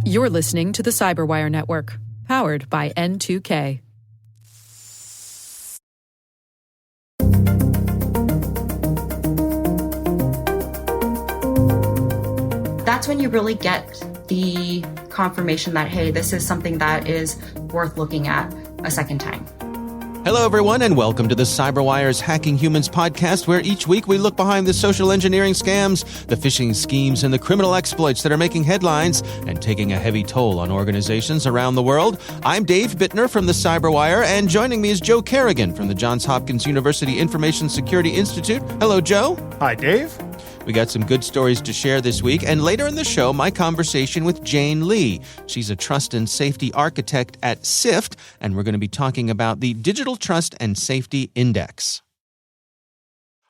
You're listening to the Cyberwire Network, powered by N2K. That's when you really get the confirmation that, hey, this is something that is worth looking at a second time. Hello, everyone, and welcome to the CyberWire's Hacking Humans podcast, where each week we look behind the social engineering scams, the phishing schemes, and the criminal exploits that are making headlines and taking a heavy toll on organizations around the world. I'm Dave Bittner from the CyberWire, and joining me is Joe Kerrigan from the Johns Hopkins University Information Security Institute. Hello, Joe. Hi, Dave. We got some good stories to share this week, and later in the show, my conversation with Jane Lee. She's a trust and safety architect at SIFT, and we're going to be talking about the Digital Trust and Safety Index.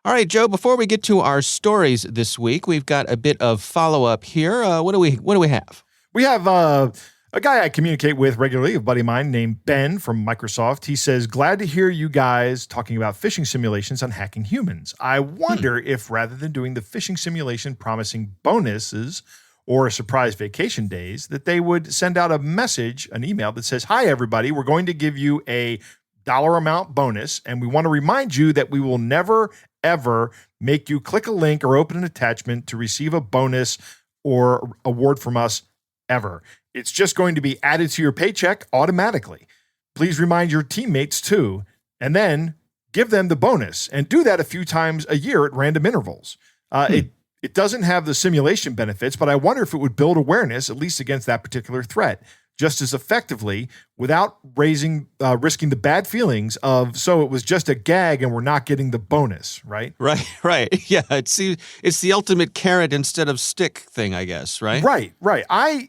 All right, Joe, before we get to our stories this week, we've got a bit of follow-up here. What do we have? We have a guy I communicate with regularly, a buddy of mine named Ben from Microsoft. He says, glad to hear you guys talking about phishing simulations on Hacking Humans. I wonder if rather than doing the phishing simulation promising bonuses or surprise vacation days, that they would send out a message, an email that says, hi, everybody, we're going to give you a dollar amount bonus, and we want to remind you that we will never, ever make you click a link or open an attachment to receive a bonus or award from us ever. It's just going to be added to your paycheck automatically. Please remind your teammates too, and then give them the bonus, and do that a few times a year at random intervals. It doesn't have the simulation benefits, but I wonder if it would build awareness, at least against that particular threat, just as effectively without risking the bad feelings of, so it was just a gag and we're not getting the bonus, right? Right. Yeah, it's the ultimate carrot instead of stick thing, I guess, right? Right.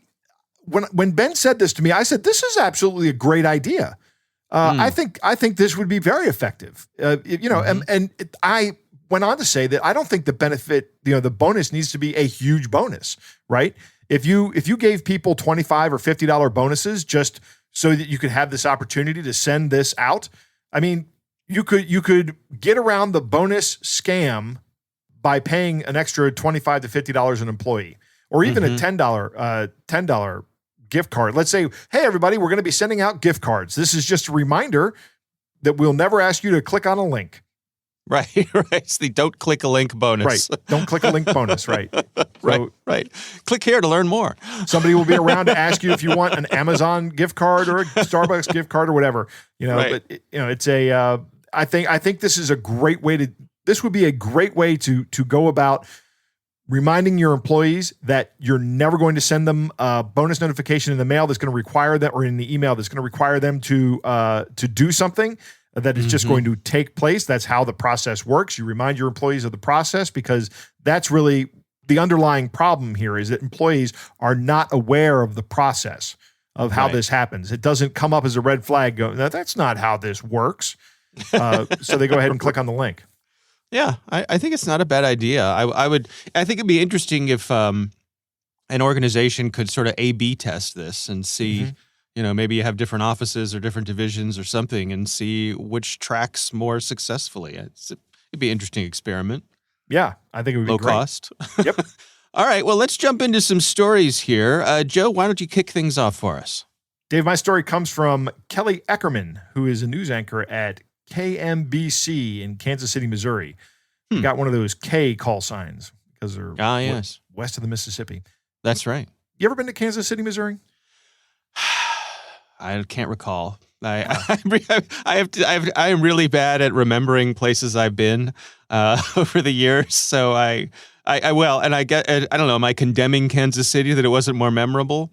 When Ben said this to me, I said, this is absolutely a great idea. I think this would be very effective. And I went on to say that I don't think the benefit, the bonus needs to be a huge bonus, right? If you gave people $25 or $50 bonuses just so that you could have this opportunity to send this out, I mean, you could get around the bonus scam by paying an extra $25 to $50 an employee, or even a $10 gift card. Let's say, hey, everybody, we're going to be sending out gift cards. This is just a reminder that we'll never ask you to click on a link. Right. It's the don't click a link bonus. Right. Don't click a link bonus. Right. Right. Click here to learn more. Somebody will be around to ask you if you want an Amazon gift card or a Starbucks gift card or whatever. Right. But it's a. I think this is a great way This would be a great way to go about reminding your employees that you're never going to send them a bonus notification in the mail that's going to require that, or in the email that's going to require them to do something that is just going to take place. That's how the process works. You remind your employees of the process, because that's really the underlying problem here, is that employees are not aware of the process of how this happens. It doesn't come up as a red flag. Go, no, that's not how this works. So they go ahead and click on the link. Yeah, I think it's not a bad idea. I think it'd be interesting if an organization could sort of A/B test this and see, maybe you have different offices or different divisions or something, and see which tracks more successfully. It'd be an interesting experiment. Yeah, I think it would be low great. cost. Yep. All right, well, let's jump into some stories here. Joe, why don't you kick things off for us? Dave, my story comes from Kelly Eckerman, who is a news anchor at KMBC in Kansas City, Missouri. Got one of those K call signs because they're west of the Mississippi. That's right. You ever been to Kansas City, Missouri? I can't recall. I am really bad at remembering places I've been over the years. So I don't know, am I condemning Kansas City that it wasn't more memorable?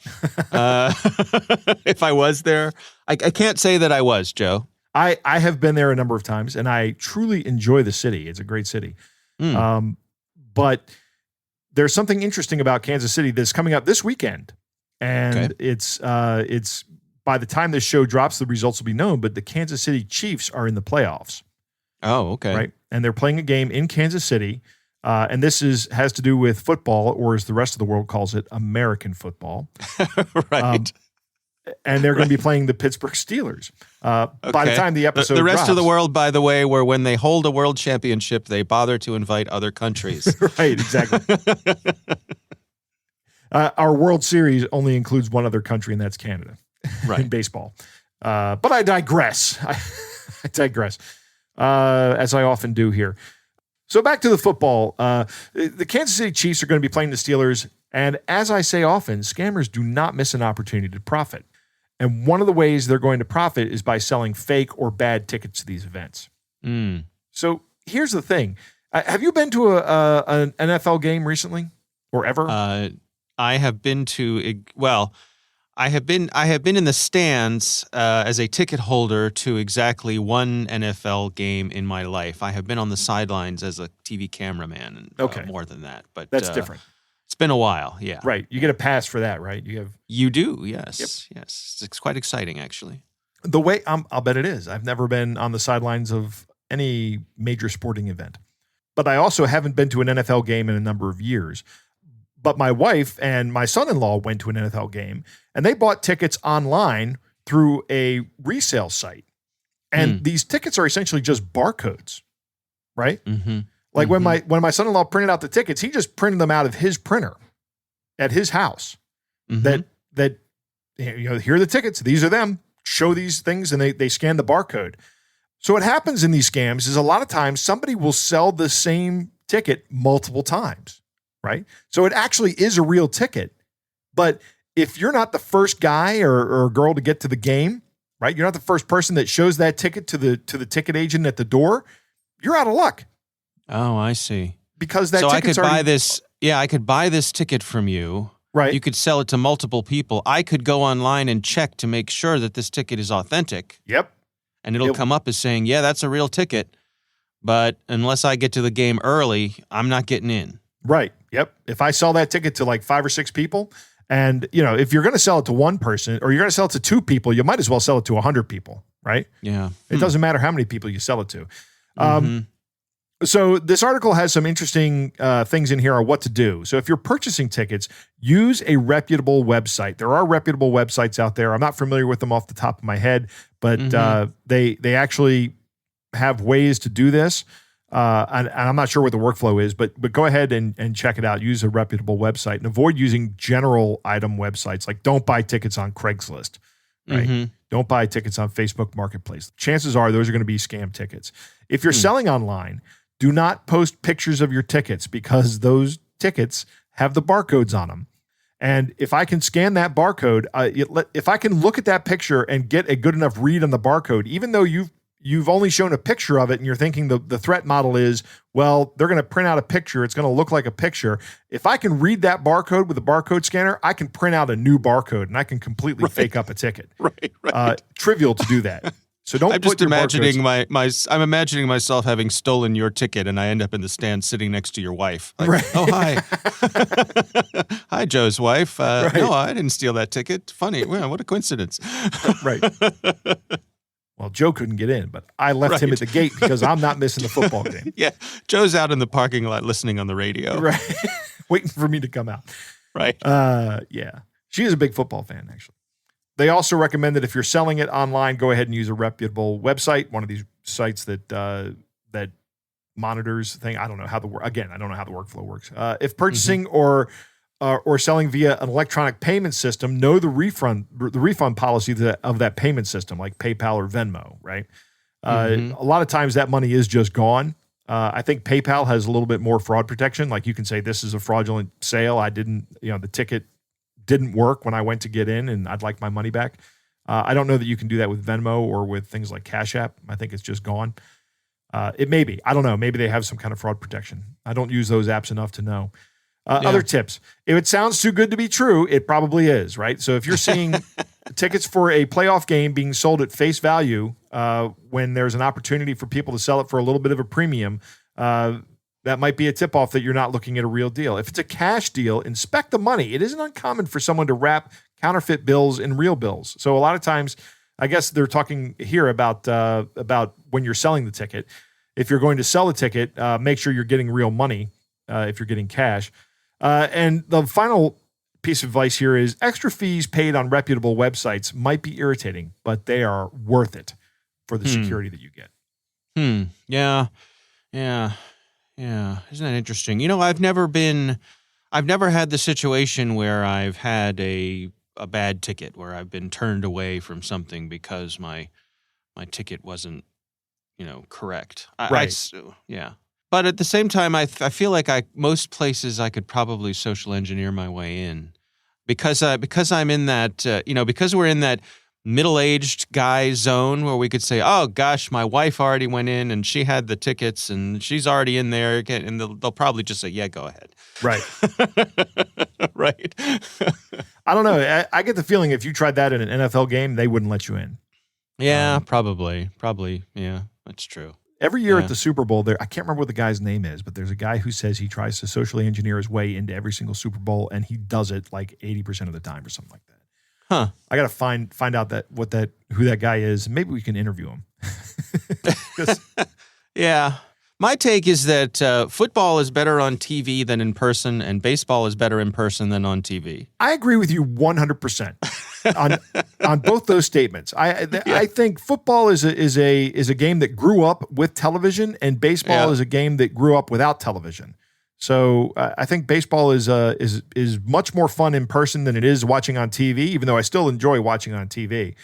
If I was there, I can't say that I was, Joe. I have been there a number of times, and I truly enjoy the city. It's a great city. But there's something interesting about Kansas City that's coming up this weekend. And it's by the time this show drops, the results will be known, but the Kansas City Chiefs are in the playoffs. Oh, okay. Right. And they're playing a game in Kansas City. And this has to do with football, or as the rest of the world calls it, American football. Right. And they're going to be playing the Pittsburgh Steelers. By the time the episode the rest drops, of the world, by the way, where when they hold a world championship, they bother to invite other countries. Right, exactly. Our World Series only includes one other country, and that's Canada in baseball. But I digress. I digress, as I often do here. So back to the football. The Kansas City Chiefs are going to be playing the Steelers, and as I say often, scammers do not miss an opportunity to profit. And one of the ways they're going to profit is by selling fake or bad tickets to these events. So here's the thing. Have you been to an NFL game recently or ever? I have been to, I have been in the stands as a ticket holder to exactly one NFL game in my life. I have been on the sidelines as a TV cameraman and more than that. But that's different. It's been a while, yeah. Right. You get a pass for that, right? You do, yes. Yep. Yes. It's quite exciting, actually. The way, I'll bet it is. I've never been on the sidelines of any major sporting event. But I also haven't been to an NFL game in a number of years. But my wife and my son-in-law went to an NFL game, and they bought tickets online through a resale site. And these tickets are essentially just barcodes, right? Mm-hmm. Like when my son-in-law printed out the tickets, he just printed them out of his printer at his house. That here are the tickets. These are them. Show these things, and they scan the barcode. So what happens in these scams is a lot of times somebody will sell the same ticket multiple times, right? So it actually is a real ticket. But if you're not the first guy or girl to get to the game, right? You're not the first person that shows that ticket to the ticket agent at the door, you're out of luck. Oh, I see. Because that I could buy this. Yeah, I could buy this ticket from you. Right. You could sell it to multiple people. I could go online and check to make sure that this ticket is authentic. Yep. And it'll come up as saying, yeah, that's a real ticket. But unless I get to the game early, I'm not getting in. Right. Yep. If I sell that ticket to like 5 or 6 people, and if you're going to sell it to one person or you're going to sell it to 2 people, you might as well sell it to 100 people, right? Yeah. It doesn't matter how many people you sell it to. So this article has some interesting things in here on what to do. So if you're purchasing tickets, use a reputable website. There are reputable websites out there. I'm not familiar with them off the top of my head, but they actually have ways to do this. And I'm not sure what the workflow is, but go ahead and check it out. Use a reputable website and avoid using general item websites. Like don't buy tickets on Craigslist, right? Don't buy tickets on Facebook Marketplace. Chances are those are going to be scam tickets. If you're selling online, do not post pictures of your tickets because those tickets have the barcodes on them. And if I can scan that barcode, if I can look at that picture and get a good enough read on the barcode, even though you've only shown a picture of it and you're thinking the threat model is, well, they're going to print out a picture. It's going to look like a picture. If I can read that barcode with a barcode scanner, I can print out a new barcode and I can completely fake up a ticket. Right. Trivial to do that. So don't. I'm just imagining I'm imagining myself having stolen your ticket, and I end up in the stand sitting next to your wife. Like, right. Oh, hi, hi, Joe's wife. No, I didn't steal that ticket. Funny, well, what a coincidence. Right. Well, Joe couldn't get in, but I left him at the gate because I'm not missing the football game. Yeah, Joe's out in the parking lot listening on the radio. Right, waiting for me to come out. Right. Yeah, she is a big football fan, actually. They also recommend that if you're selling it online, go ahead and use a reputable website, one of these sites that monitors thing. I don't know how the workflow works. If purchasing or selling via an electronic payment system, know the refund policy of that payment system, like PayPal or Venmo, right? A lot of times that money is just gone. I think PayPal has a little bit more fraud protection. Like you can say, this is a fraudulent sale. The ticket didn't work when I went to get in and I'd like my money back. I don't know that you can do that with Venmo or with things like Cash App. I think it's just gone. It may be. I don't know. Maybe they have some kind of fraud protection. I don't use those apps enough to know. Other tips. If it sounds too good to be true, it probably is, right? So if you're seeing tickets for a playoff game being sold at face value when there's an opportunity for people to sell it for a little bit of a premium, that might be a tip-off that you're not looking at a real deal. If it's a cash deal, inspect the money. It isn't uncommon for someone to wrap counterfeit bills in real bills. So a lot of times, I guess they're talking here about when you're selling the ticket. If you're going to sell a ticket, make sure you're getting real money if you're getting cash. And the final piece of advice here is extra fees paid on reputable websites might be irritating, but they are worth it for the security that you get. Yeah. Isn't that interesting? I've never been I've never had the situation where I've had a bad ticket, where I've been turned away from something because my ticket wasn't, correct. Right. Yeah. But at the same time, I feel like most places I could probably social engineer my way in, because I'm in that because we're in that middle-aged guy zone where we could say, oh gosh, my wife already went in and she had the tickets and she's already in there, and they'll probably just say, yeah, go ahead. Right. Right. I don't know. I get the feeling if you tried that in an NFL game, they wouldn't let you in. Yeah, probably. Yeah, that's true. Every year at the Super Bowl, I can't remember what the guy's name is, but there's a guy who says he tries to socially engineer his way into every single Super Bowl, and he does it like 80% of the time or something like that. Huh. I got to find out who that guy is. Maybe we can interview him. Yeah. My take is that football is better on TV than in person, and baseball is better in person than on TV. I agree with you 100% on both those statements. I think football is a game that grew up with television, and baseball is a game that grew up without television. So I think baseball is much more fun in person than it is watching on TV, even though I still enjoy watching on TV.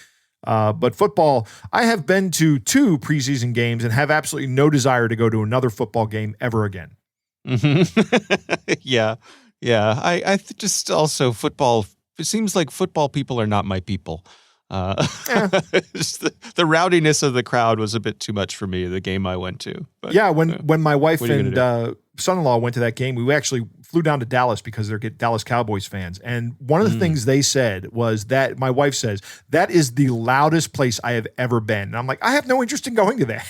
But football, I have been to 2 preseason games and have absolutely no desire to go to another football game ever again. Mm-hmm. Yeah. I just also football. It seems like football people are not my people. Just the rowdiness of the crowd was a bit too much for me, the game I went to. But, when my wife and son-in-law went to that game, we actually flew down to Dallas because they're Dallas Cowboys fans. And one of the things they said was that, my wife says, that is the loudest place I have ever been. And I'm like, I have no interest in going to that.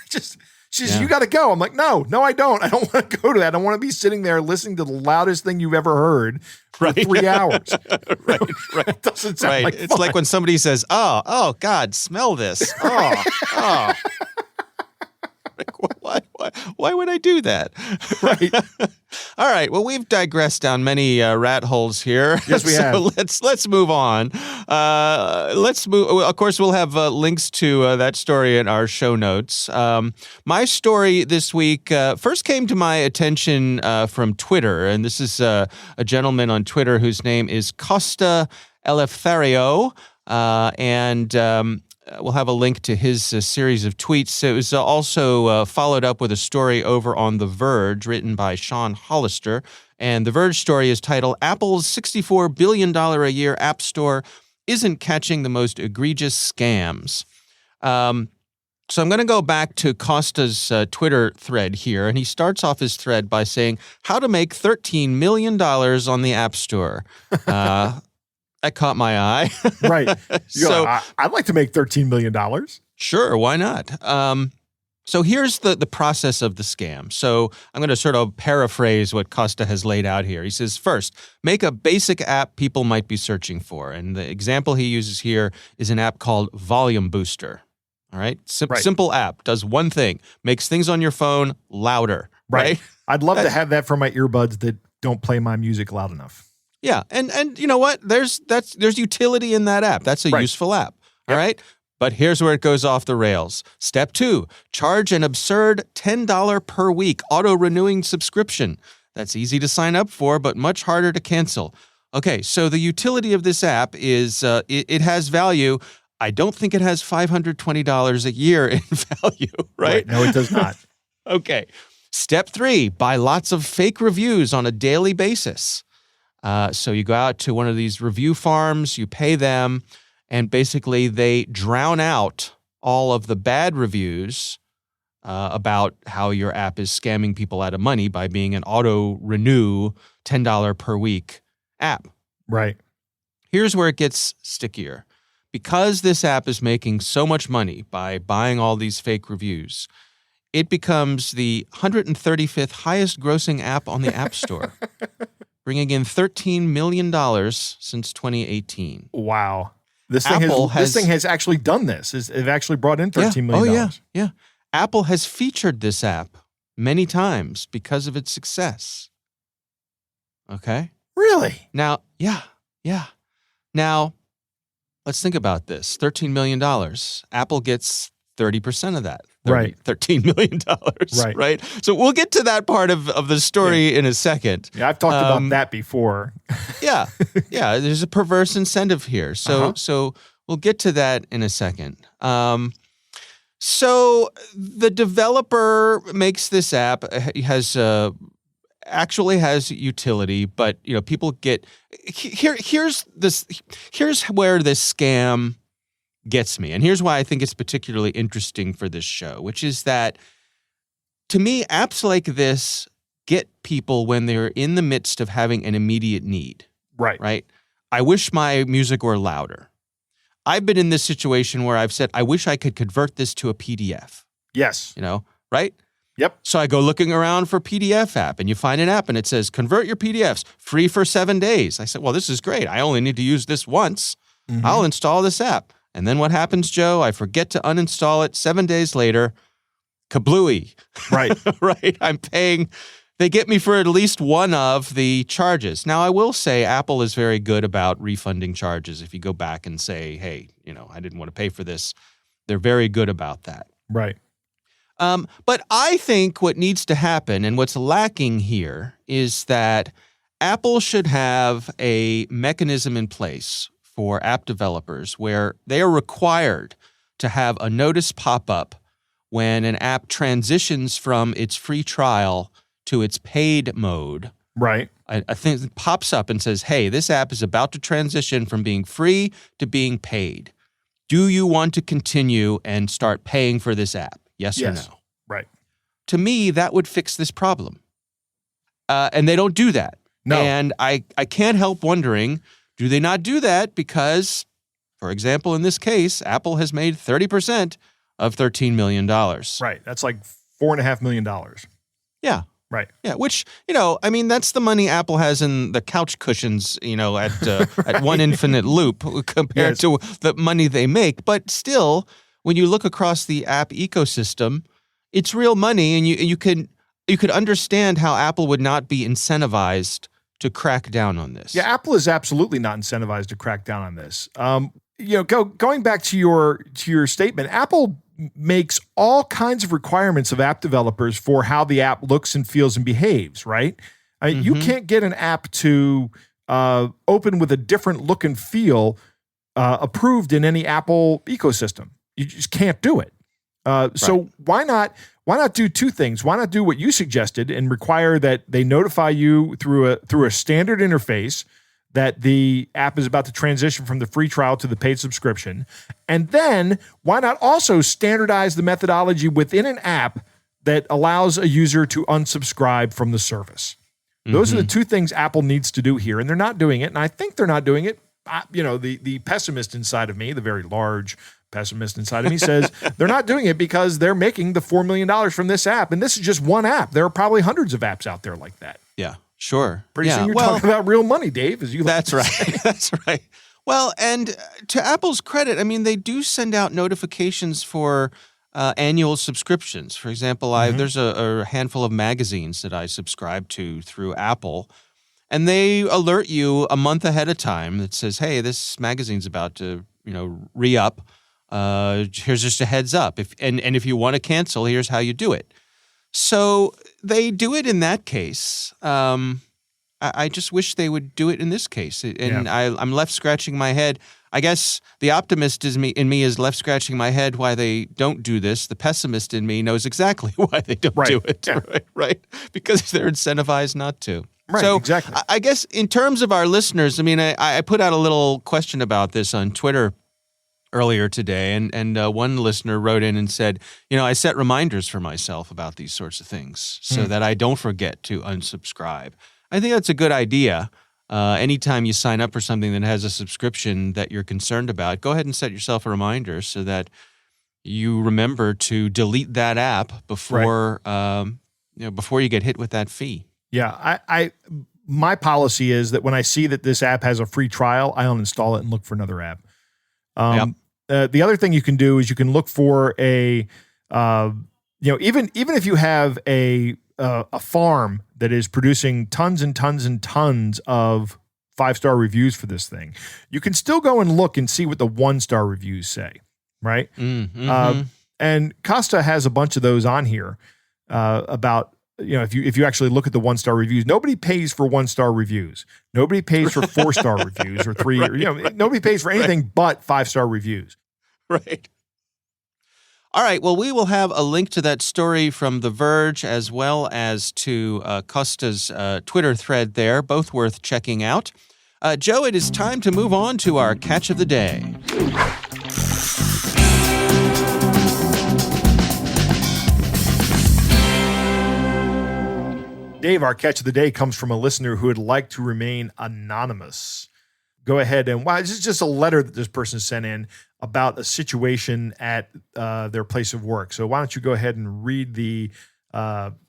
She says, you got to go. I'm like, no, I don't. I don't want to go to that. I want to be sitting there listening to the loudest thing you've ever heard for 3 hours. Right. It doesn't sound like it's fun. like when somebody says, oh, God, smell this. Oh. Like, why would I do that? Right. All right. Well, we've digressed down many rat holes here. Yes, we have. Let's move on. Let's move. Of course, we'll have links to that story in our show notes. My story this week first came to my attention from Twitter, and this is a gentleman on Twitter whose name is Costa Eleftherio, and we'll have a link to his series of tweets. It was also followed up with a story over on The Verge written by Sean Hollister. And The Verge story is titled, Apple's $64 billion a year App Store isn't catching the most egregious scams. So I'm going to go back to Costa's Twitter thread here. And he starts off his thread by saying, how to make $13 million on the App Store. That caught my eye. Right. I'd like to make $13 million. Sure, why not? So here's the process of the scam. So I'm going to sort of paraphrase what Costa has laid out here. He says, first, make a basic app people might be searching for. And the example he uses here is an app called Volume Booster. All right? Simple app, does one thing, makes things on your phone louder. Right? I'd love to have that for my earbuds that don't play my music loud enough. Yeah, and you know what? There's utility in that app. That's a useful app. All right? But here's where it goes off the rails. Step 2, charge an absurd $10 per week auto-renewing subscription. That's easy to sign up for, but much harder to cancel. Okay, so the utility of this app is it has value. I don't think it has $520 a year in value, right? No, it does not. Okay. Step 3, buy lots of fake reviews on a daily basis. So you go out to one of these review farms, you pay them, and basically they drown out all of the bad reviews about how your app is scamming people out of money by being an auto-renew $10 per week app. Right. Here's where it gets stickier. Because this app is making so much money by buying all these fake reviews, it becomes the 135th highest grossing app on the App Store, bringing in $13 million since 2018. Wow. This thing has actually done this. They've actually brought in $13 million. Oh, yeah. Apple has featured this app many times because of its success. Okay? Really? Now, yeah. Now, let's think about this. $13 million. Apple gets 30% of that. $13 million, right? So we'll get to that part of the story in a second. Yeah, I've talked about that before. yeah, there's a perverse incentive here. So we'll get to that in a second. So the developer makes this app, actually has utility, but people get here's where this scam gets me, and here's why I think it's particularly interesting for this show, which is that to me, apps like this get people when they're in the midst of having an immediate need. Right. I wish my music were louder. I've been in this situation where I've said, I wish I could convert this to a PDF. Yes. Right? Yep. So I go looking around for PDF app, and you find an app and it says, convert your PDFs free for 7 days. I said, well, this is great. I only need to use this once. Mm-hmm. I'll install this app. And then what happens, Joe? I forget to uninstall it. 7 days later, kablooey. Right. Right. I'm paying. They get me for at least one of the charges. Now, I will say Apple is very good about refunding charges. If you go back and say, hey, I didn't want to pay for this, they're very good about that. Right. But I think what needs to happen and what's lacking here is that Apple should have a mechanism in place for app developers where they are required to have a notice pop up when an app transitions from its free trial to its paid mode. Right. A thing pops up and says, hey, this app is about to transition from being free to being paid. Do you want to continue and start paying for this app? Yes or no? Right. To me, that would fix this problem. And they don't do that. No. And I can't help wondering, do they not do that because, for example, in this case, Apple has made 30% of $13 million. Right. That's like $4.5 million. Yeah. Right. Yeah. Which, that's the money Apple has in the couch cushions, at one infinite loop compared to the money they make. But still, when you look across the app ecosystem, it's real money, and you could understand how Apple would not be incentivized to crack down on this. Yeah, Apple is absolutely not incentivized to crack down on this. Going back to your statement, Apple makes all kinds of requirements of app developers for how the app looks and feels and behaves, right? You can't get an app to open with a different look and feel approved in any Apple ecosystem. You just can't do it. So why not do two things? Why not do what you suggested and require that they notify you through a standard interface that the app is about to transition from the free trial to the paid subscription? And then why not also standardize the methodology within an app that allows a user to unsubscribe from the service? Those are the two things Apple needs to do here, and they're not doing it. And I think they're not doing it. The pessimist inside of me, the very large pessimist inside of me, says they're not doing it because they're making the $4 million from this app. And this is just one app. There are probably hundreds of apps out there like that. Yeah, sure. Pretty soon you're talking about real money, Dave, as you That's like right. That's right. Well, and to Apple's credit, they do send out notifications for annual subscriptions. For example, there's a handful of magazines that I subscribe to through Apple, and they alert you a month ahead of time that says, hey, this magazine's about to, re-up. Here's just a heads up. If you want to cancel, here's how you do it. So they do it in that case. I just wish they would do it in this case. And I'm left scratching my head. I guess the optimist in me is left scratching my head why they don't do this. The pessimist in me knows exactly why they don't do it. Yeah. Right? Because they're incentivized not to. Right, so exactly. I guess in terms of our listeners, I put out a little question about this on Twitter earlier today, and one listener wrote in and said, I set reminders for myself about these sorts of things so that I don't forget to unsubscribe. I think that's a good idea. Anytime you sign up for something that has a subscription that you're concerned about, go ahead and set yourself a reminder so that you remember to delete that app before before you get hit with that fee. Yeah, my policy is that when I see that this app has a free trial, I uninstall it and look for another app. The other thing you can do is you can look for even if you have a farm that is producing tons and tons and tons of 5-star reviews for this thing, you can still go and look and see what the 1-star reviews say, right? And Costa has a bunch of those on here about, if you actually look at the 1-star reviews, nobody pays for 1-star reviews. Nobody pays for 4-star reviews or 3, nobody pays for anything but 5-star reviews. Right. All right. Well, we will have a link to that story from The Verge as well as to Costa's Twitter thread there, both worth checking out. Joe, it is time to move on to our catch of the day. Dave, our catch of the day comes from a listener who would like to remain anonymous. Go ahead and, this is just a letter that this person sent in about a situation at their place of work. So why don't you go ahead and read the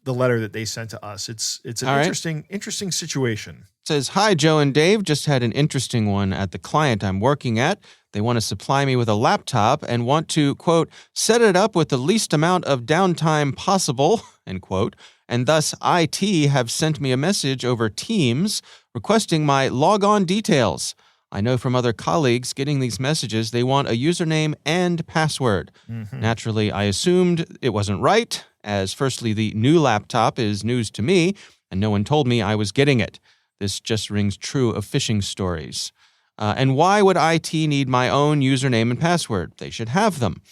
letter that they sent to us? It's an interesting situation. It says, "Hi, Joe and Dave. Just had an interesting one at the client I'm working at. They want to supply me with a laptop and want to, quote, set it up with the least amount of downtime possible, end quote. And thus IT have sent me a message over Teams requesting my log-on details. I know from other colleagues getting these messages, they want a username and password. Mm-hmm. Naturally, I assumed it wasn't right, as firstly, the new laptop is news to me, and no one told me I was getting it. This just rings true of phishing stories. And why would IT need my own username and password? They should have them.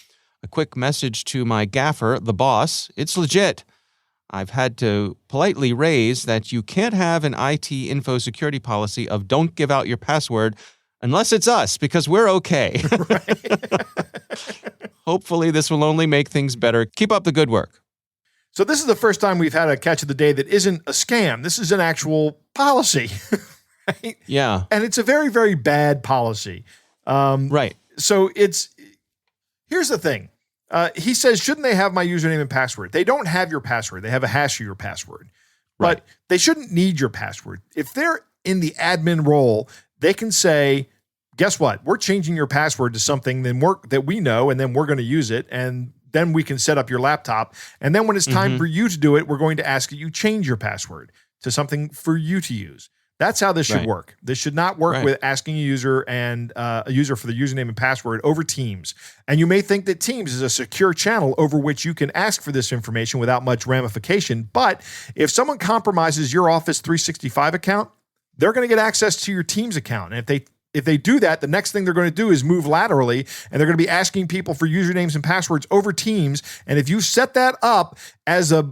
A quick message to my gaffer, the boss, it's legit. I've had to politely raise that you can't have an IT info security policy of don't give out your password unless it's us, because we're okay. Hopefully this will only make things better. Keep up the good work." So this is the first time we've had a catch of the day that isn't a scam. This is an actual policy. Right? Yeah. And it's a very, very bad policy. Right. So here's the thing. He says, shouldn't they have my username and password? They don't have your password. They have a hash of your password. Right. But they shouldn't need your password. If they're in the admin role, they can say, guess what? We're changing your password to something that we know, and then we're going to use it, and then we can set up your laptop. And then when it's time for you to do it, we're going to ask you change your password to something for you to use. That's how this should work. This should not work with asking a user and a user for the username and password over Teams. And you may think that Teams is a secure channel over which you can ask for this information without much ramification. But if someone compromises your Office 365 account, they're going to get access to your Teams account. And if they do that, the next thing they're going to do is move laterally, and they're going to be asking people for usernames and passwords over Teams. And if you set that up as a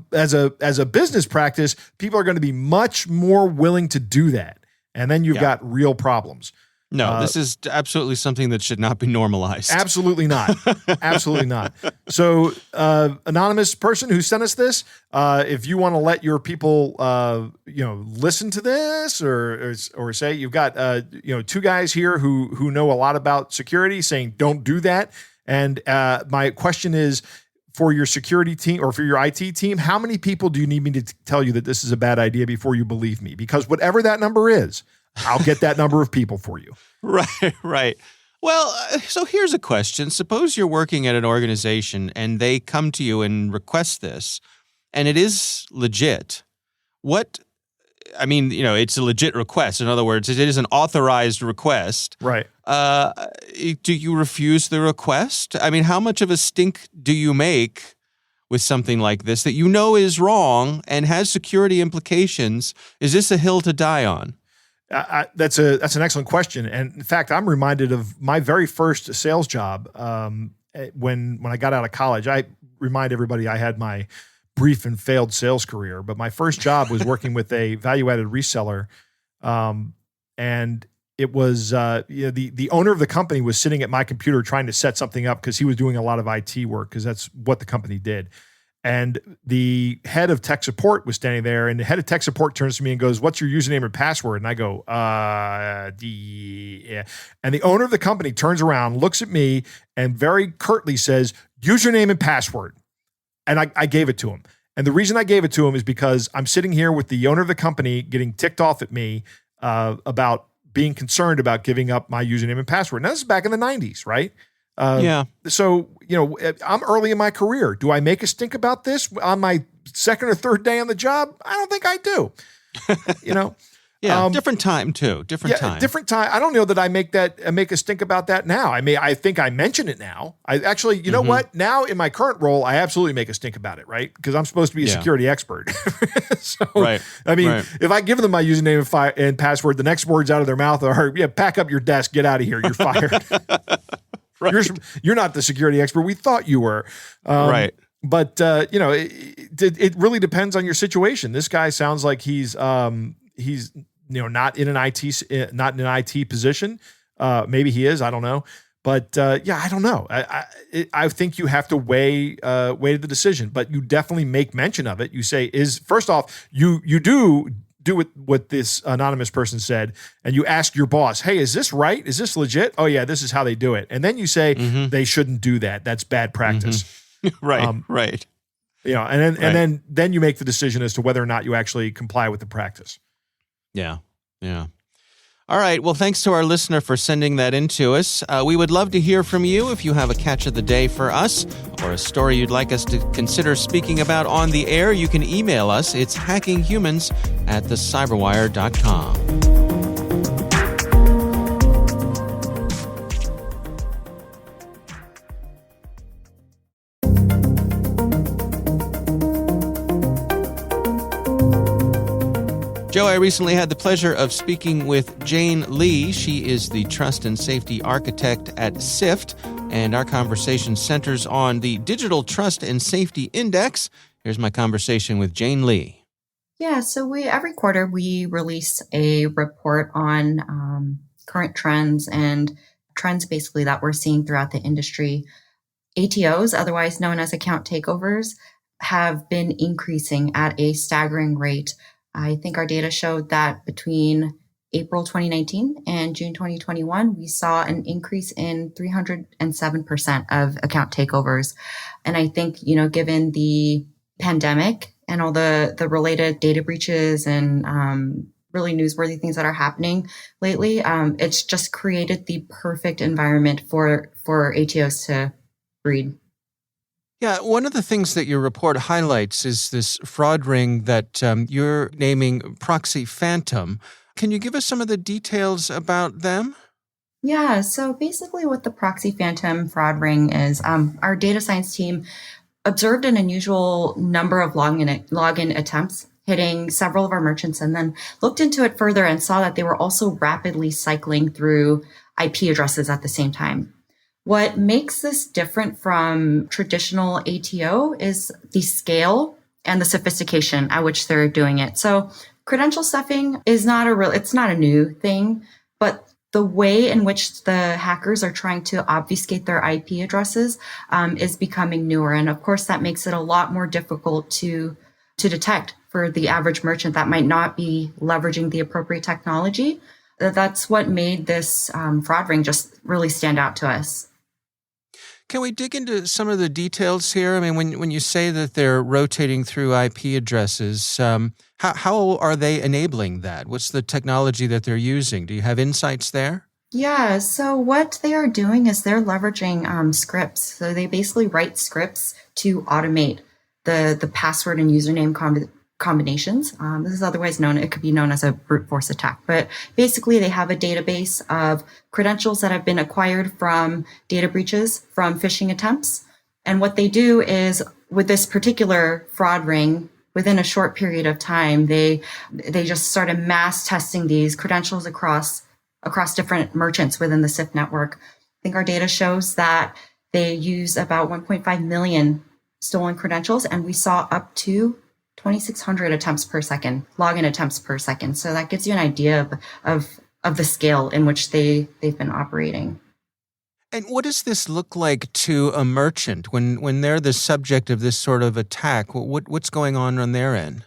business practice, people are going to be much more willing to do that. And then you've got real problems. No, this is absolutely something that should not be normalized. Absolutely not. Absolutely not. So, anonymous person who sent us this, if you want to let your people, listen to this, or say you've got, two guys here who know a lot about security, saying don't do that. And my question is, for your security team or for your IT team, how many people do you need me to tell you that this is a bad idea before you believe me? Because whatever that number is, I'll get that number of people for you. Right. Well, so here's a question. Suppose you're working at an organization and they come to you and request this, and it is legit. It's a legit request. In other words, it is an authorized request. Right. Do you refuse the request? I mean, how much of a stink do you make with something like this that you know is wrong and has security implications? Is this a hill to die on? That's an excellent question. And in fact, I'm reminded of my very first sales job. When I got out of college, I remind everybody I had my brief and failed sales career, but my first job was working with a value-added reseller. And it was, the owner of the company was sitting at my computer trying to set something up because he was doing a lot of IT work because that's what the company did. And the head of tech support was standing there, and the head of tech support turns to me and goes, "What's your username and password?" And I go, And the owner of the company turns around, looks at me, and very curtly says, "Username and password." And I gave it to him. And the reason I gave it to him is because I'm sitting here with the owner of the company getting ticked off at me about being concerned about giving up my username and password. Now, this is back in the 90s, right? So, I'm early in my career. Do I make a stink about this on my second or third day on the job? I don't think I do. Yeah, different time too. Different time. Different time. I don't know that I make a stink about that now. I think I mention it now. I actually, you know what? Now in my current role, I absolutely make a stink about it, right? Because I'm supposed to be a security expert. So, right. I mean, if I give them my username and password, the next words out of their mouth are, pack up your desk, get out of here. You're fired. Right. You're not the security expert we thought you were. Right. But it really depends on your situation. This guy sounds like he's not in an IT position. Maybe he is. I don't know. But I don't know. I think you have to weigh the decision. But you definitely make mention of it. You say first off, you do what this anonymous person said, and you ask your boss, "Hey, is this right? Is this legit? Oh yeah, this is how they do it." And then you say they shouldn't do that. That's bad practice. Right. Right. And then you make the decision as to whether or not you actually comply with the practice. Yeah. Yeah. All right. Well, thanks to our listener for sending that in to us. We would love to hear from you if you have a catch of the day for us or a story you'd like us to consider speaking about on the air. You can email us. It's hackinghumans@thecyberwire.com. Joe, I recently had the pleasure of speaking with Jane Lee. She is the Trust and Safety Architect at SIFT, and our conversation centers on the Digital Trust and Safety Index. Here's my conversation with Jane Lee. Yeah, so every quarter we release a report on current trends and trends basically that we're seeing throughout the industry. ATOs, otherwise known as account takeovers, have been increasing at a staggering rate. I think our data showed that between April 2019 and June 2021, we saw an increase in 307% of account takeovers. And I think, given the pandemic and all the related data breaches and really newsworthy things that are happening lately, it's just created the perfect environment for ATOs to breed. Yeah, one of the things that your report highlights is this fraud ring that you're naming Proxy Phantom. Can you give us some of the details about them? Yeah, so basically what the Proxy Phantom fraud ring is, our data science team observed an unusual number of login attempts hitting several of our merchants, and then looked into it further and saw that they were also rapidly cycling through IP addresses at the same time. What makes this different from traditional ATO is the scale and the sophistication at which they're doing it. So credential stuffing is it's not a new thing, but the way in which the hackers are trying to obfuscate their IP addresses is becoming newer. And of course, that makes it a lot more difficult to detect for the average merchant that might not be leveraging the appropriate technology. That's what made this fraud ring just really stand out to us. Can we dig into some of the details here? I mean, when you say that they're rotating through IP addresses, how are they enabling that? What's the technology that they're using? Do you have insights there? Yeah, so what they are doing is they're leveraging scripts. So they basically write scripts to automate the password and username combinations. This is otherwise known, it could be known as a brute force attack. But basically, they have a database of credentials that have been acquired from data breaches, from phishing attempts. And what they do is, with this particular fraud ring, within a short period of time, they just started mass testing these credentials across different merchants within the SIFT network. I think our data shows that they use about 1.5 million stolen credentials, and we saw up to 2,600 attempts per second, login attempts per second. So that gives you an idea of the scale in which they've been operating. And what does this look like to a merchant when they're the subject of this sort of attack? What's going on their end?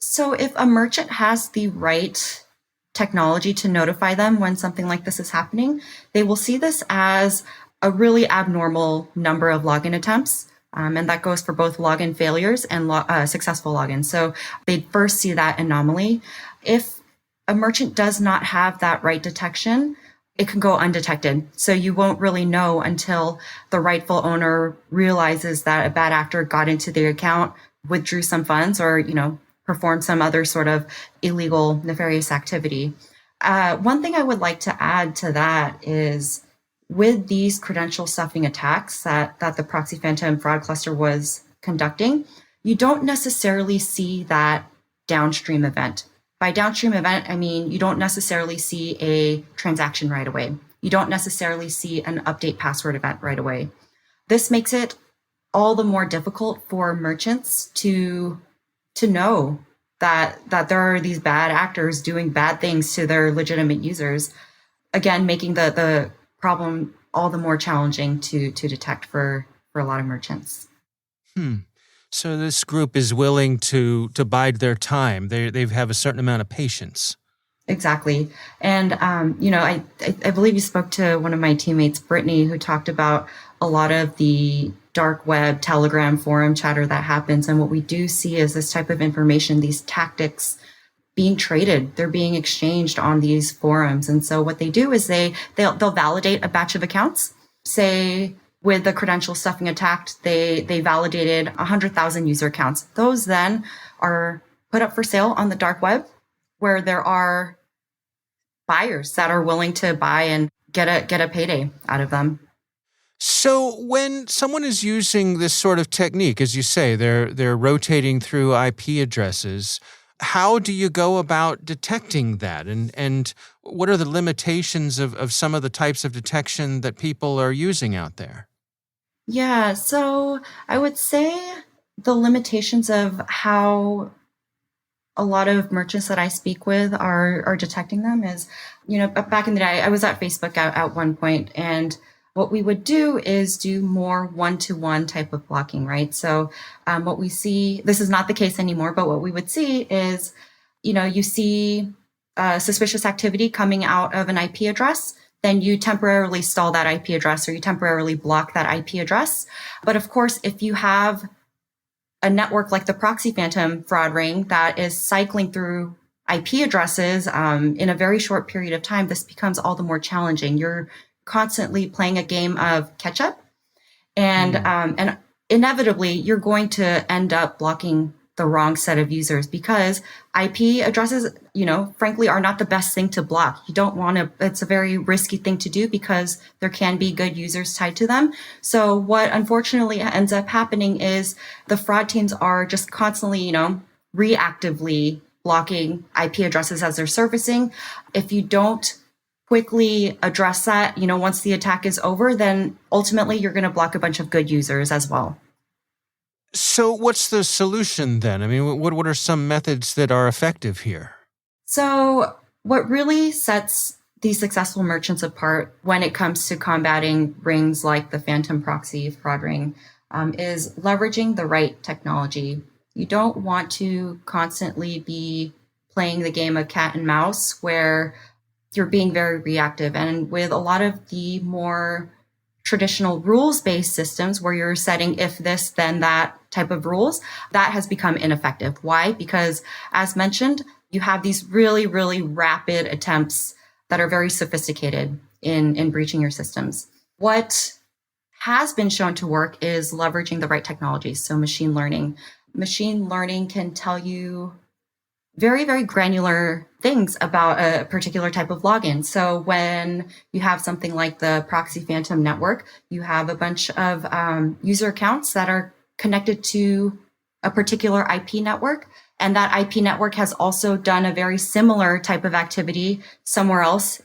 So if a merchant has the right technology to notify them when something like this is happening, they will see this as a really abnormal number of login attempts. And that goes for both login failures and successful logins. So they first see that anomaly. If a merchant does not have that right detection, it can go undetected. So you won't really know until the rightful owner realizes that a bad actor got into their account, withdrew some funds, or, perform some other sort of illegal, nefarious activity. One thing I would like to add to that is with these credential stuffing attacks that the Proxy Phantom fraud cluster was conducting, you don't necessarily see that downstream event. By downstream event, I mean you don't necessarily see a transaction right away. You don't necessarily see an update password event right away. This makes it all the more difficult for merchants to know that there are these bad actors doing bad things to their legitimate users. Again, making the problem all the more challenging to detect for a lot of merchants. So this group is willing to bide their time. They have a certain amount of patience. Exactly. And, I believe you spoke to one of my teammates, Brittany, who talked about a lot of the dark web, Telegram forum chatter that happens. And what we do see is this type of information, these tactics being traded, they're being exchanged on these forums. And so what they do is they'll validate a batch of accounts. Say with the credential stuffing attack, they validated 100,000 user accounts. Those then are put up for sale on the dark web, where there are buyers that are willing to buy and get a payday out of them. So when someone is using this sort of technique, as you say, they're rotating through IP addresses, how do you go about detecting that? And what are the limitations of some of the types of detection that people are using out there? Yeah, so I would say the limitations of how a lot of merchants that I speak with are detecting them is, back in the day, I was at Facebook at one point, and what we would do is do more one-to-one type of blocking, right? So what we see, this is not the case anymore, but what we would see is, you see suspicious activity coming out of an IP address, then you temporarily stall that IP address or you temporarily block that IP address. But of course, if you have a network like the Proxy Phantom fraud ring that is cycling through IP addresses in a very short period of time, this becomes all the more challenging. You're constantly playing a game of catch up, and inevitably you're going to end up blocking the wrong set of users because IP addresses, frankly, are not the best thing to block. You don't want to, it's a very risky thing to do because there can be good users tied to them. So what unfortunately ends up happening is the fraud teams are just constantly, reactively blocking IP addresses as they're surfacing. If you don't quickly address that, once the attack is over, then ultimately you're going to block a bunch of good users as well. So what's the solution then? I mean, what are some methods that are effective here? So what really sets these successful merchants apart when it comes to combating rings like the Phantom Proxy fraud ring is leveraging the right technology. You don't want to constantly be playing the game of cat and mouse where you're being very reactive. And with a lot of the more traditional rules-based systems where you're setting if this, then that type of rules, that has become ineffective. Why? Because as mentioned, you have these really, really rapid attempts that are very sophisticated in breaching your systems. What has been shown to work is leveraging the right technologies. So machine learning. Machine learning can tell you very, very granular things about a particular type of login. So when you have something like the Proxy Phantom network, you have a bunch of user accounts that are connected to a particular IP network. And that IP network has also done a very similar type of activity somewhere else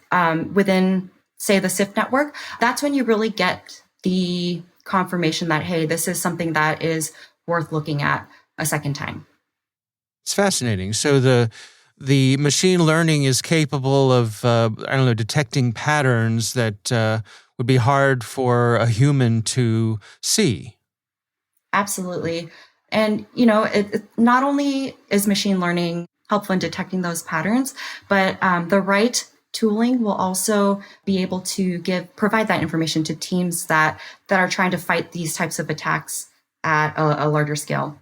within, say, the SIFT network. That's when you really get the confirmation that, hey, this is something that is worth looking at a second time. It's fascinating. So the machine learning is capable of, detecting patterns that would be hard for a human to see. Absolutely. And, it not only is machine learning helpful in detecting those patterns, but the right tooling will also be able to provide that information to teams that are trying to fight these types of attacks at a larger scale.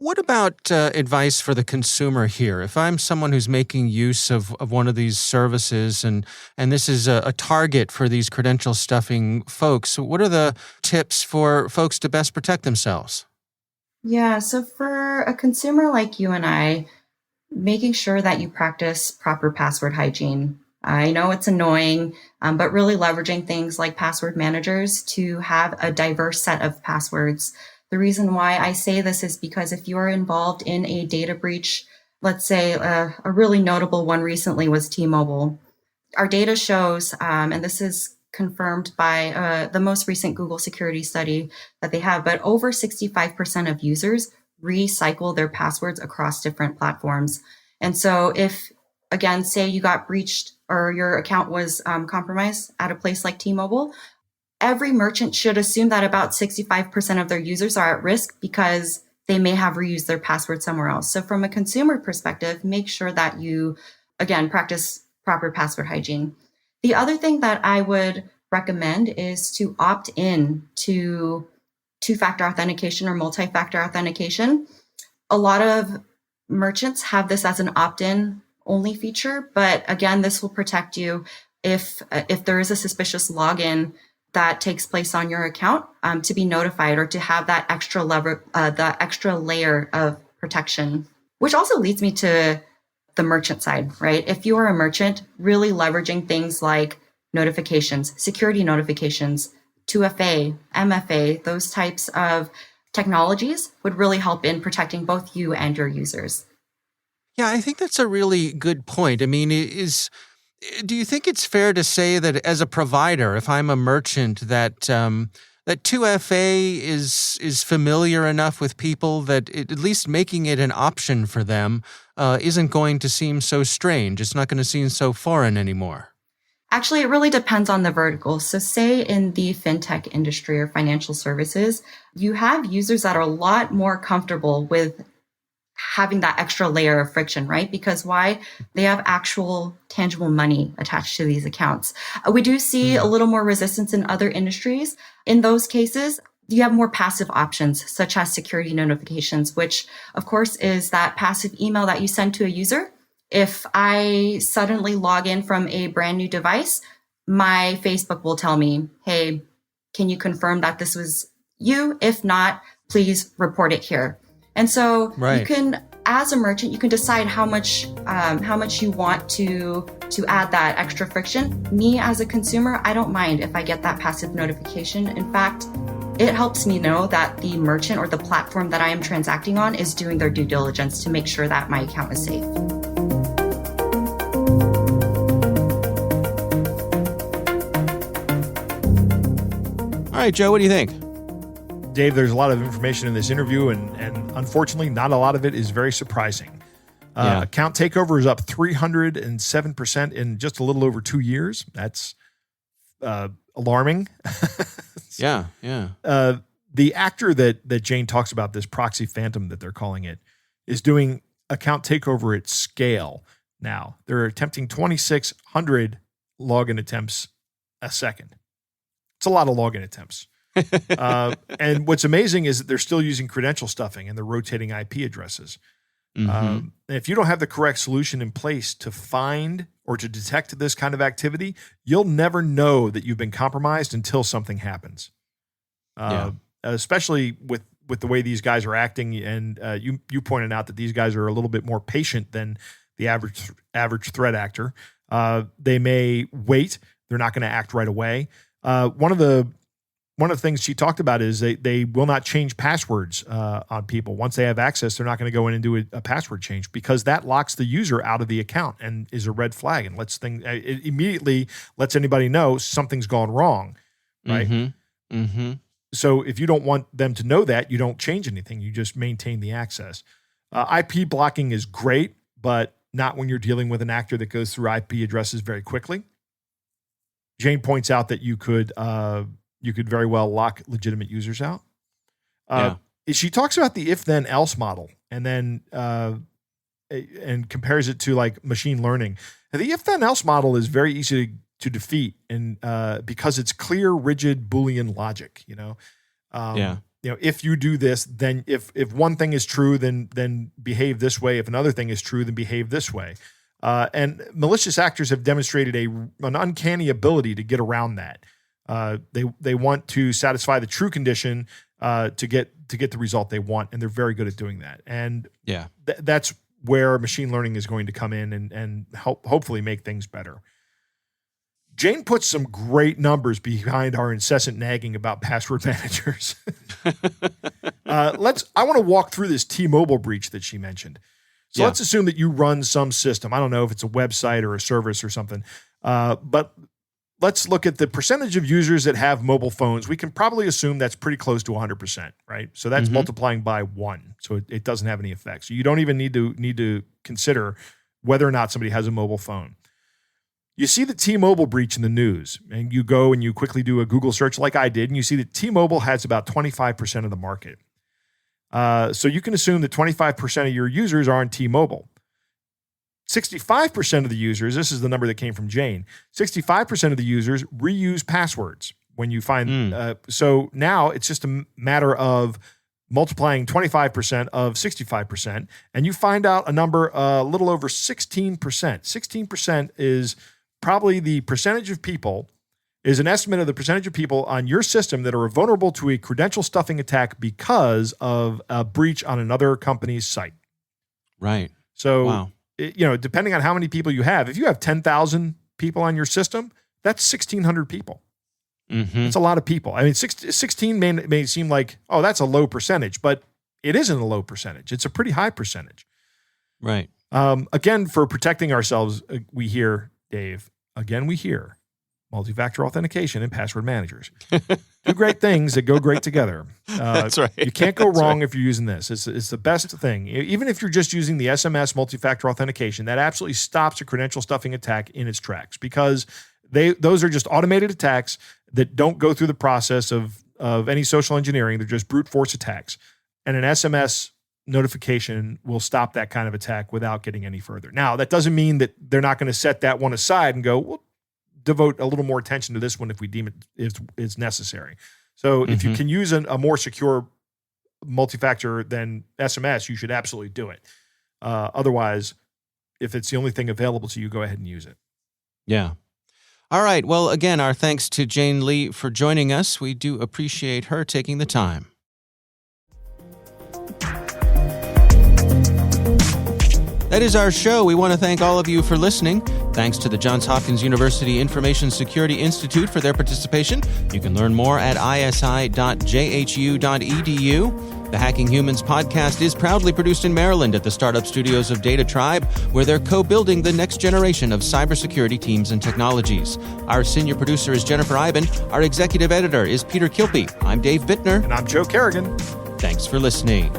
What about advice for the consumer here? If I'm someone who's making use of one of these services and this is a target for these credential stuffing folks, what are the tips for folks to best protect themselves? Yeah, so for a consumer like you and I, making sure that you practice proper password hygiene. I know it's annoying, but really leveraging things like password managers to have a diverse set of passwords. The reason why I say this is because if you are involved in a data breach, let's say a really notable one recently was T-Mobile. Our data shows, and this is confirmed by the most recent Google security study that they have, but over 65% of users recycle their passwords across different platforms. And so if, again, say you got breached or your account was compromised at a place like T-Mobile, every merchant should assume that about 65% of their users are at risk because they may have reused their password somewhere else. So from a consumer perspective, make sure that you, again, practice proper password hygiene. The other thing that I would recommend is to opt in to two-factor authentication or multi-factor authentication. A lot of merchants have this as an opt-in only feature, but again, this will protect you if there is a suspicious login that takes place on your account, to be notified or to have that the extra layer of protection. Which also leads me to the merchant side, right? If you are a merchant, really leveraging things like notifications, security notifications, 2FA, MFA, those types of technologies would really help in protecting both you and your users. Yeah, I think that's a really good point. I mean, do you think it's fair to say that as a provider, if I'm a merchant, that 2FA is familiar enough with people that at least making it an option for them isn't going to seem so strange. It's not going to seem so foreign anymore. Actually, it really depends on the vertical. So say in the fintech industry or financial services, you have users that are a lot more comfortable with having that extra layer of friction, right? Because why? They have actual tangible money attached to these accounts. We do see a little more resistance in other industries. In those cases, you have more passive options, such as security notifications, which of course is that passive email that you send to a user. If I suddenly log in from a brand new device, my Facebook will tell me, hey, can you confirm that this was you? If not, please report it here. And so you can, as a merchant, you can decide how much you want to add that extra friction. Me as a consumer, I don't mind if I get that passive notification. In fact, it helps me know that the merchant or the platform that I am transacting on is doing their due diligence to make sure that my account is safe. All right, Joe, what do you think? Dave, there's a lot of information in this interview, and unfortunately, not a lot of it is very surprising. Account takeover is up 307% in just a little over 2 years. That's alarming. Yeah. The actor that Jane talks about, this proxy phantom that they're calling it, is doing account takeover at scale now. They're attempting 2,600 login attempts a second. It's a lot of login attempts. And what's amazing is that they're still using credential stuffing and they're rotating IP addresses. And if you don't have the correct solution in place to find or to detect this kind of activity, you'll never know that you've been compromised until something happens. Especially with the way these guys are acting. And you pointed out that these guys are a little bit more patient than the average threat actor. They may wait. They're not going to act right away. One of the things she talked about is they will not change passwords on people. Once they have access, they're not going to go in and do a password change because that locks the user out of the account and is a red flag and it immediately lets anybody know something's gone wrong, right? So if you don't want them to know that, you don't change anything. You just maintain the access. IP blocking is great, but not when you're dealing with an actor that goes through IP addresses very quickly. Jane points out that you could very well lock legitimate users out. She talks about the if-then-else model and then and compares it to like machine learning. And the if-then-else model is very easy to defeat and because it's clear, rigid Boolean logic. If you do this, then if one thing is true, then behave this way. If another thing is true, then behave this way. And malicious actors have demonstrated an uncanny ability to get around that. They want to satisfy the true condition to get the result they want, and they're very good at doing that. And Yeah. That's where machine learning is going to come in and hopefully make things better. Jane puts some great numbers behind our incessant nagging about password managers. I want to walk through this T-Mobile breach that she mentioned. So let's assume that you run some system. I don't know if it's a website or a service or something, but let's look at the percentage of users that have mobile phones. We can probably assume that's pretty close to 100%, right? So that's multiplying by 1. So it doesn't have any effect. So you don't even need to consider whether or not somebody has a mobile phone. You see the T-Mobile breach in the news, and you go and you quickly do a Google search like I did, and you see that T-Mobile has about 25% of the market. So you can assume that 25% of your users are on T-Mobile. 65% of the users, this is the number that came from Jane, 65% of the users reuse passwords when you find, so now it's just a matter of multiplying 25% of 65%, and you find out a number a little over 16%. 16% is probably the percentage of people, is an estimate of the percentage of people on your system that are vulnerable to a credential stuffing attack because of a breach on another company's site. Right. So, depending on how many people you have, if you have 10,000 people on your system, that's 1,600 people. It's a lot of people. I mean, 16 may seem like, oh, that's a low percentage, but it isn't a low percentage. It's a pretty high percentage. Right. Again, for protecting ourselves, we hear, Dave, multi-factor authentication and password managers. Two great things that go great together. That's right. You can't go wrong if you're using this. It's the best thing. Even if you're just using the SMS multi-factor authentication, that absolutely stops a credential stuffing attack in its tracks, because those are just automated attacks that don't go through the process of any social engineering. They're just brute force attacks. And an SMS notification will stop that kind of attack without getting any further. Now, that doesn't mean that they're not going to set that one aside and go, well, devote a little more attention to this one if we deem it's necessary. So if you can use a more secure multi-factor than SMS, you should absolutely do it. Otherwise, if it's the only thing available to you, go ahead and use it. Yeah. All right. Well, again, our thanks to Jane Lee for joining us. We do appreciate her taking the time. That is our show. We want to thank all of you for listening. Thanks to the Johns Hopkins University Information Security Institute for their participation. You can learn more at isi.jhu.edu. The Hacking Humans podcast is proudly produced in Maryland at the startup studios of Data Tribe, where they're co-building the next generation of cybersecurity teams and technologies. Our senior producer is Jennifer Iben. Our executive editor is Peter Kilpie. I'm Dave Bittner. And I'm Joe Kerrigan. Thanks for listening.